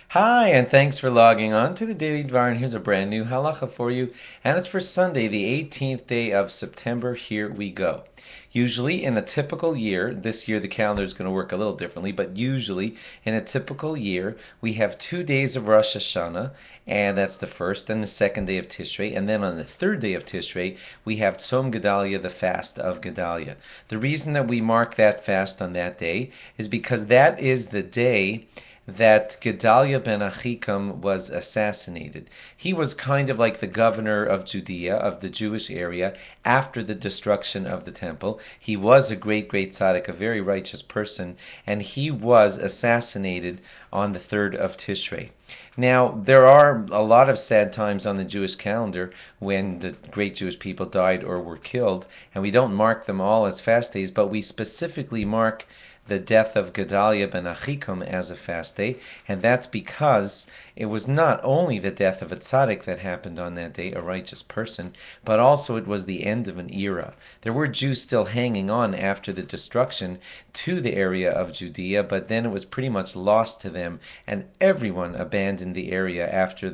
Hi, and thanks for logging on to the Daily Dvar. And here's a brand new halacha for you, and it's for Sunday, the 18th day of September. Here we go. Usually, in a typical year, this year the calendar is going to work a little differently, but usually in a typical year, we have 2 days of Rosh Hashanah, and that's the first and the second day of Tishrei. And then on the third day of Tishrei, we have Tzom Gedalia, the fast of Gedalia. The reason that we mark that fast on that day is because that is the day that Gedaliah ben Achikam was assassinated. He was kind of like the governor of Judea, of the Jewish area, after the destruction of the temple. He was a great, great tzaddik, a very righteous person, and he was assassinated on the 3rd of Tishrei. Now, there are a lot of sad times on the Jewish calendar when the great Jewish people died or were killed, and we don't mark them all as fast days, but we specifically mark the death of Gedaliah ben Achikam as a fast day, and that's because it was not only the death of a tzaddik that happened on that day, a righteous person, but also it was the end of an era. There were Jews still hanging on after the destruction to the area of Judea, but then it was pretty much lost to them, and everyone abandoned the area after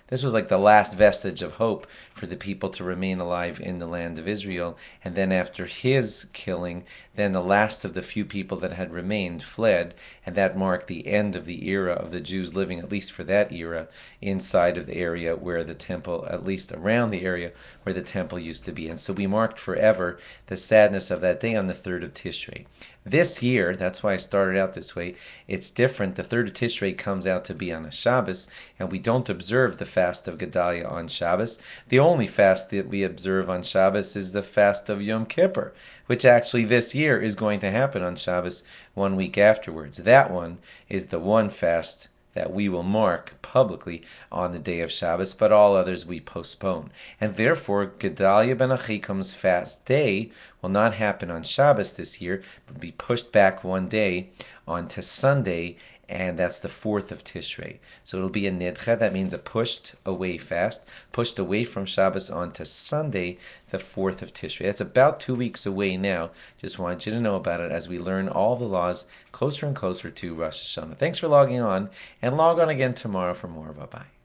this was like the last vestige of hope for the people to remain alive in the land of Israel. And then after his killing, then the last of the few people that had remained fled, and that marked the end of the era of the Jews living, at least for that era, inside of the area where the temple, at least around the area where the temple used to be. And so we marked forever the sadness of that day on the 3rd of Tishrei. This year, that's why I started out this way, it's different. The 3rd of Tishrei comes out to be on a Shabbos, and we don't observe the fast of Gedalia on Shabbos. The only fast that we observe on Shabbos is the fast of Yom Kippur, which actually this year is going to happen on Shabbos 1 week afterwards. That one is the one fast that we will mark publicly on the day of Shabbos, but all others we postpone. And therefore, Gedaliah ben Achikam's fast day will not happen on Shabbos this year, but be pushed back one day onto Sunday, and that's the 4th of Tishrei. So it'll be a nidcha, that means a pushed away fast, pushed away from Shabbos onto Sunday, the 4th of Tishrei. That's about 2 weeks away now. Just wanted you to know about it as we learn all the laws closer and closer to Rosh Hashanah. Thanks for logging on, and log on again tomorrow for more. Bye-bye.